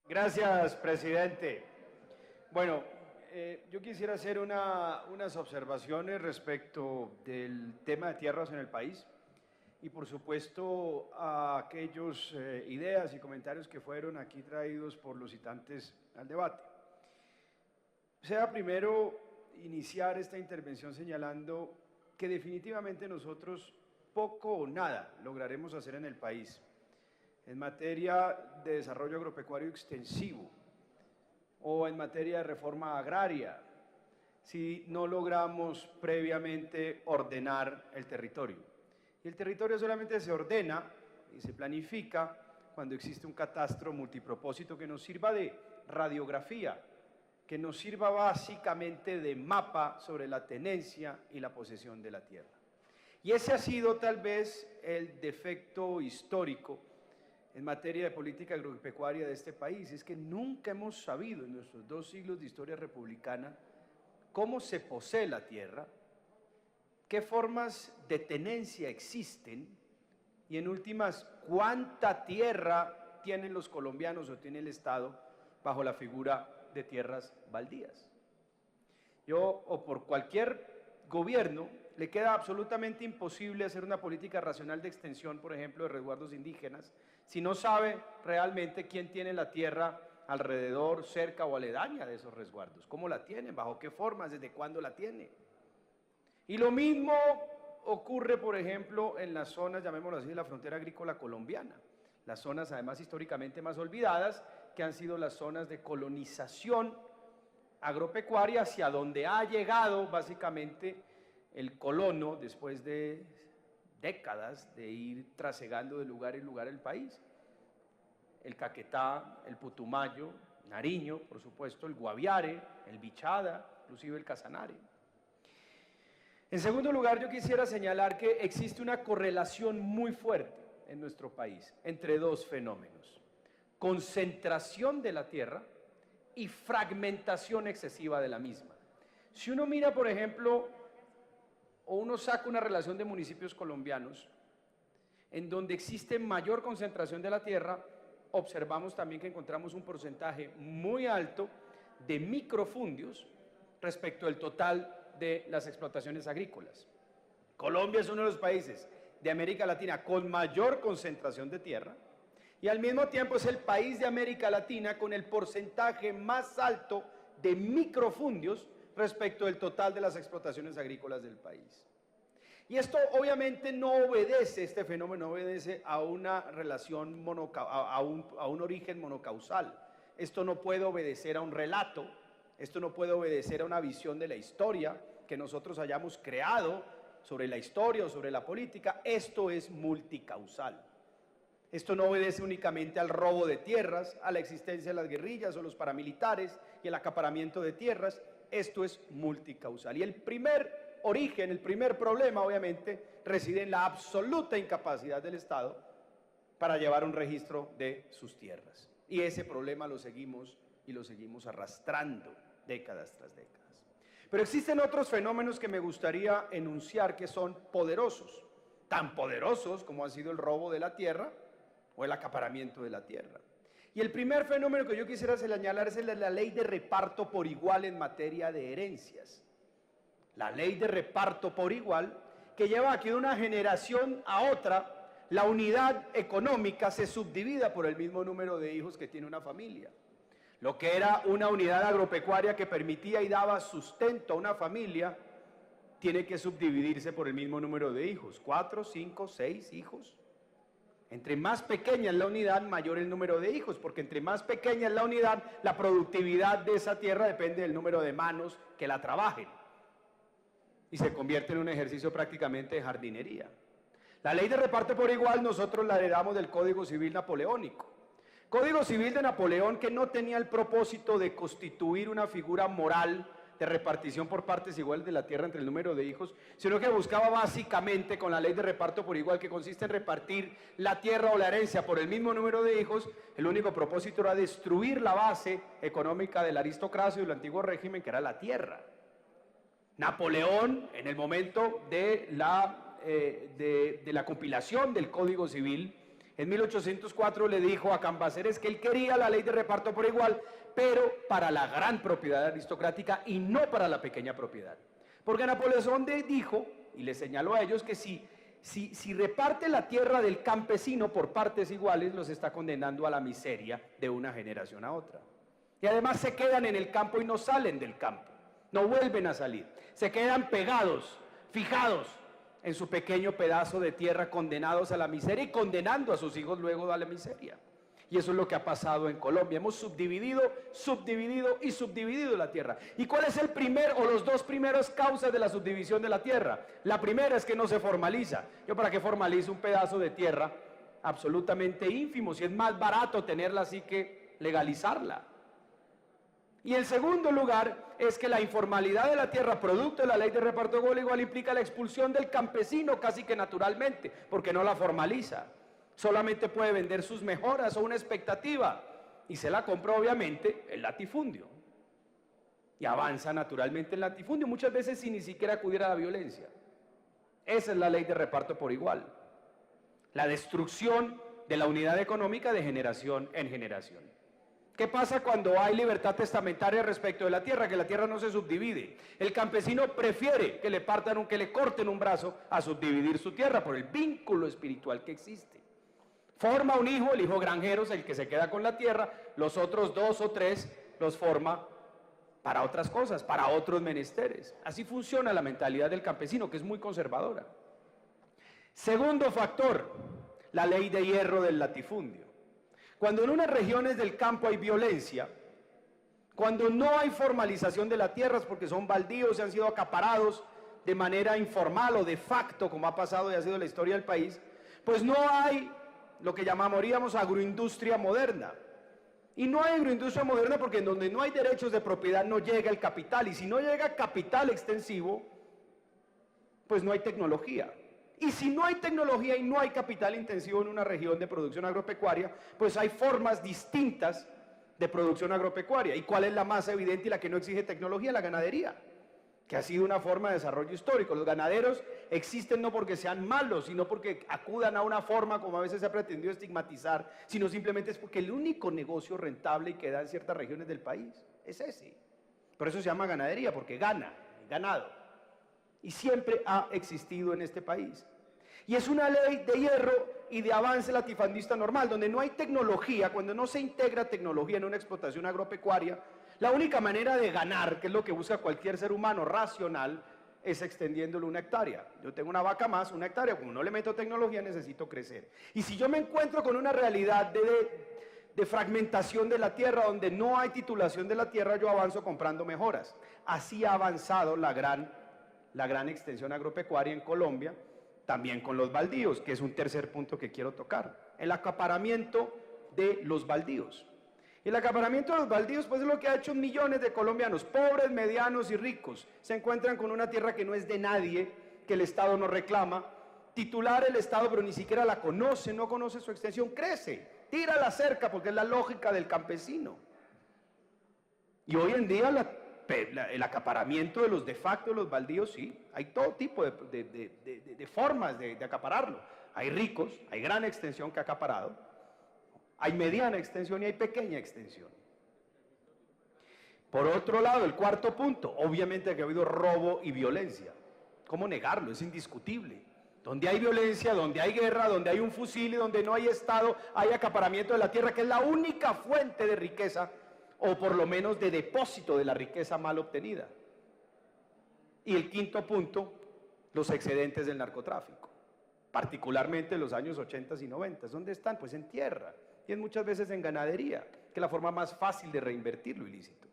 Gracias, presidente. Bueno, yo quisiera hacer unas observaciones respecto del tema de tierras en el país y, por supuesto, a aquellas ideas y comentarios que fueron aquí traídos por los citantes al debate. Sea primero iniciar esta intervención señalando que definitivamente nosotros poco o nada lograremos hacer en el país en materia de desarrollo agropecuario extensivo o en materia de reforma agraria, si no logramos previamente ordenar el territorio. Y el territorio solamente se ordena y se planifica cuando existe un catastro multipropósito que nos sirva de radiografía, que nos sirva básicamente de mapa sobre la tenencia y la posesión de la tierra. Y ese ha sido tal vez el defecto histórico en materia de política agropecuaria de este país, es que nunca hemos sabido en nuestros 2 siglos de historia republicana cómo se posee la tierra, qué formas de tenencia existen y en últimas, cuánta tierra tienen los colombianos o tiene el Estado bajo la figura de tierras baldías. O por cualquier gobierno le queda absolutamente imposible hacer una política racional de extensión, por ejemplo, de resguardos indígenas, si no sabe realmente quién tiene la tierra alrededor, cerca o aledaña de esos resguardos, cómo la tienen, bajo qué formas, desde cuándo la tiene. Y lo mismo ocurre, por ejemplo, en las zonas, llamémoslo así, de la frontera agrícola colombiana, las zonas además históricamente más olvidadas, que han sido las zonas de colonización agropecuaria, hacia donde ha llegado básicamente el colono después de décadas de ir trasegando de lugar en lugar el país. El Caquetá, el Putumayo, Nariño, por supuesto, el Guaviare, el Bichada, inclusive el Casanare. En segundo lugar, yo quisiera señalar que existe una correlación muy fuerte en nuestro país entre 2 fenómenos: concentración de la tierra y fragmentación excesiva de la misma. Si uno mira, por ejemplo, o uno saca una relación de municipios colombianos en donde existe mayor concentración de la tierra, observamos también que encontramos un porcentaje muy alto de microfundios respecto al total de las explotaciones agrícolas. Colombia es uno de los países de América Latina con mayor concentración de tierra y al mismo tiempo es el país de América Latina con el porcentaje más alto de microfundios respecto del total de las explotaciones agrícolas del país. Y esto obviamente no obedece, este fenómeno obedece a una relación, a un origen monocausal. Esto no puede obedecer a un relato, esto no puede obedecer a una visión de la historia que nosotros hayamos creado sobre la historia o sobre la política. Esto es multicausal. Esto no obedece únicamente al robo de tierras, a la existencia de las guerrillas o los paramilitares y el acaparamiento de tierras. Esto es multicausal. Y el primer origen, el primer problema, obviamente, reside en la absoluta incapacidad del Estado para llevar un registro de sus tierras. Y ese problema lo seguimos arrastrando décadas tras décadas. Pero existen otros fenómenos que me gustaría enunciar que son poderosos, tan poderosos como ha sido el robo de la tierra o el acaparamiento de la tierra. Y el primer fenómeno que yo quisiera señalar es la ley de reparto por igual en materia de herencias. La ley de reparto por igual, que lleva aquí de una generación a otra, la unidad económica se subdivida por el mismo número de hijos que tiene una familia. Lo que era una unidad agropecuaria que permitía y daba sustento a una familia, tiene que subdividirse por el mismo número de hijos, 4, 5, 6 hijos. Entre más pequeña es la unidad, mayor el número de hijos, porque entre más pequeña es la unidad, la productividad de esa tierra depende del número de manos que la trabajen. Y se convierte en un ejercicio prácticamente de jardinería. La ley de reparto por igual nosotros la heredamos del Código Civil napoleónico. Código Civil de Napoleón que no tenía el propósito de constituir una figura moral de repartición por partes iguales de la tierra entre el número de hijos, sino que buscaba básicamente con la ley de reparto por igual, que consiste en repartir la tierra o la herencia por el mismo número de hijos, el único propósito era destruir la base económica de la aristocracia y del antiguo régimen, que era la tierra. Napoleón, en el momento de la compilación del Código Civil, En 1804 le dijo a Cambaceres que él quería la ley de reparto por igual, pero para la gran propiedad aristocrática y no para la pequeña propiedad. Porque Napoleón dijo, y le señaló a ellos, que si reparte la tierra del campesino por partes iguales, los está condenando a la miseria de una generación a otra. Y además se quedan en el campo y no salen del campo, no vuelven a salir, se quedan pegados, fijados en su pequeño pedazo de tierra, condenados a la miseria y condenando a sus hijos luego a la miseria. Y eso es lo que ha pasado en Colombia. Hemos subdividido la tierra. ¿Y cuál es el primer o los dos primeros causas de la subdivisión de la tierra? La primera es que no se formaliza. ¿Yo para qué formalizo un pedazo de tierra absolutamente ínfimo si es más barato tenerla así que legalizarla? Y en segundo lugar es que la informalidad de la tierra, producto de la ley de reparto igual, implica la expulsión del campesino casi que naturalmente, porque no la formaliza. Solamente puede vender sus mejoras o una expectativa y se la compra obviamente el latifundio. Y avanza naturalmente el latifundio, muchas veces sin ni siquiera acudir a la violencia. Esa es la ley de reparto por igual. La destrucción de la unidad económica de generación en generación. ¿Qué pasa cuando hay libertad testamentaria respecto de la tierra? Que la tierra no se subdivide. El campesino prefiere que le partan que le corten un brazo a subdividir su tierra por el vínculo espiritual que existe. Forma un hijo, el hijo granjero es el que se queda con la tierra, los otros 2 o 3 los forma para otras cosas, para otros menesteres. Así funciona la mentalidad del campesino, que es muy conservadora. Segundo factor, la ley de hierro del latifundio. Cuando en unas regiones del campo hay violencia, cuando no hay formalización de las tierras porque son baldíos, se han sido acaparados de manera informal o de facto, como ha pasado y ha sido la historia del país, pues no hay lo que llamaríamos agroindustria moderna. Y no hay agroindustria moderna porque en donde no hay derechos de propiedad no llega el capital, y si no llega capital extensivo, pues no hay tecnología. Y si no hay tecnología y no hay capital intensivo en una región de producción agropecuaria, pues hay formas distintas de producción agropecuaria. ¿Y cuál es la más evidente y la que no exige tecnología? La ganadería, que ha sido una forma de desarrollo histórico. Los ganaderos existen no porque sean malos, sino porque acudan a una forma, como a veces se ha pretendido estigmatizar, sino simplemente es porque el único negocio rentable y que da en ciertas regiones del país es ese. Por eso se llama ganadería, porque gana, ganado. Y siempre ha existido en este país. Y es una ley de hierro y de avance latifundista normal, donde no hay tecnología, cuando no se integra tecnología en una explotación agropecuaria, la única manera de ganar, que es lo que busca cualquier ser humano racional, es extendiéndolo 1 hectárea. Yo tengo una vaca más, 1 hectárea, como no le meto tecnología necesito crecer. Y si yo me encuentro con una realidad de fragmentación de la tierra, donde no hay titulación de la tierra, yo avanzo comprando mejoras. Así ha avanzado la gran extensión agropecuaria en Colombia, también con los baldíos, que es un tercer punto que quiero tocar. El acaparamiento de los baldíos. El acaparamiento de los baldíos, pues es lo que ha hecho millones de colombianos, pobres, medianos y ricos. Se encuentran con una tierra que no es de nadie, que el Estado no reclama. Titular el Estado, pero ni siquiera la conoce, no conoce su extensión, crece, tira la cerca, porque es la lógica del campesino. Y hoy en día el acaparamiento de los de facto de los baldíos, sí, hay todo tipo de formas de acapararlo. Hay ricos, hay gran extensión que ha acaparado, hay mediana extensión y hay pequeña extensión. Por otro lado, el cuarto punto, obviamente que ha habido robo y violencia. ¿Cómo negarlo? Es indiscutible. Donde hay violencia, donde hay guerra, donde hay un fusil y donde no hay Estado, hay acaparamiento de la tierra, que es la única fuente de riqueza, o por lo menos de depósito de la riqueza mal obtenida. Y el quinto punto, los excedentes del narcotráfico, particularmente en los años 80 y 90. ¿Dónde están? Pues en tierra, y en muchas veces en ganadería, que es la forma más fácil de reinvertir lo ilícito.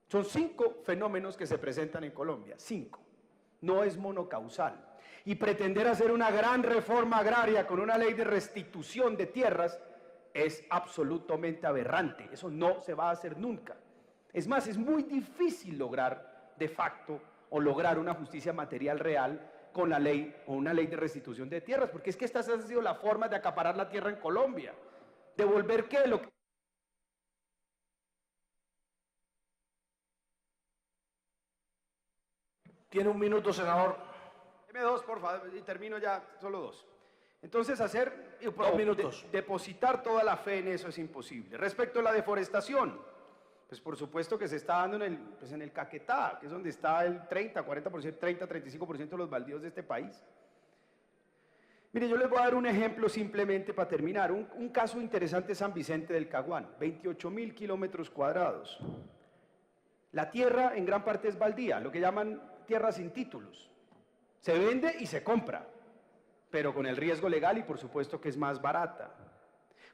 Son 5 fenómenos que se presentan en Colombia, 5. No es monocausal. Y pretender hacer una gran reforma agraria con una ley de restitución de tierras es absolutamente aberrante. Eso no se va a hacer nunca. Es más, es muy difícil lograr de facto o lograr una justicia material real con la ley o una ley de restitución de tierras, porque es que esta ha sido la forma de acaparar la tierra en Colombia. ¿Devolver qué? Lo que... Tiene 1 minuto, senador. Deme 2, por favor, y termino ya, solo 2. Entonces depositar toda la fe en eso es imposible. Respecto a la deforestación, pues por supuesto que se está dando en el Caquetá, que es donde está el 30, 40%, 30, 35% de los baldíos de este país. Mire, yo les voy a dar un ejemplo simplemente para terminar. Un caso interesante es San Vicente del Caguán, 28.000 kilómetros cuadrados. La tierra en gran parte es baldía, lo que llaman tierra sin títulos. Se vende y se compra, pero con el riesgo legal y por supuesto que es más barata.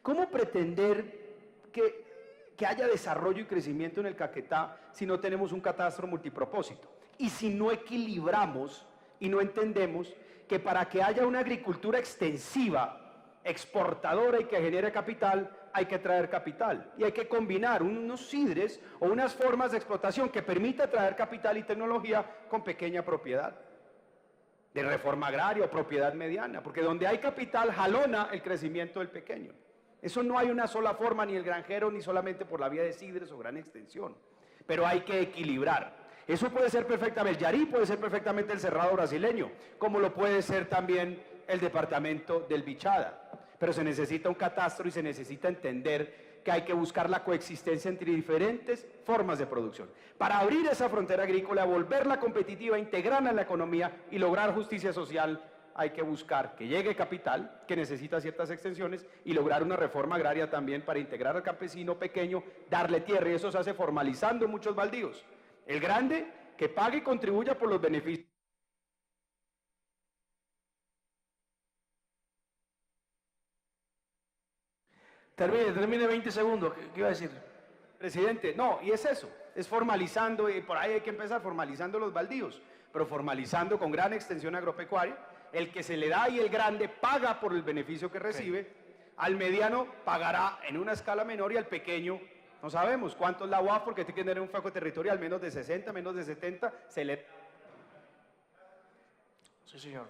¿Cómo pretender que haya desarrollo y crecimiento en el Caquetá si no tenemos un catastro multipropósito? Y si no equilibramos y no entendemos que para que haya una agricultura extensiva, exportadora y que genere capital, hay que traer capital. Y hay que combinar unos sidres o unas formas de explotación que permita traer capital y tecnología con pequeña propiedad. De reforma agraria o propiedad mediana, porque donde hay capital jalona el crecimiento del pequeño. Eso no hay una sola forma, ni el granjero, ni solamente por la vía de sidres o gran extensión. Pero hay que equilibrar. Eso puede ser perfectamente, el Yarí puede ser perfectamente el Cerrado brasileño, como lo puede ser también el departamento del Bichada. Pero se necesita un catastro y se necesita entender que hay que buscar la coexistencia entre diferentes formas de producción. Para abrir esa frontera agrícola, volverla competitiva, integrarla en la economía y lograr justicia social, hay que buscar que llegue capital, que necesita ciertas extensiones, y lograr una reforma agraria también para integrar al campesino pequeño, darle tierra, y eso se hace formalizando muchos baldíos. El grande, que pague y contribuya por los beneficios. Termine 20 segundos. ¿Qué iba a decir? Presidente, no, y es eso, es formalizando, y por ahí hay que empezar formalizando los baldíos, pero formalizando con gran extensión agropecuaria. El que se le da y el grande paga por el beneficio que recibe, al mediano pagará en una escala menor y al pequeño no sabemos cuánto es la UAF porque tiene que tener un foco territorial menos de 60, menos de 70, se le... Sí, señor.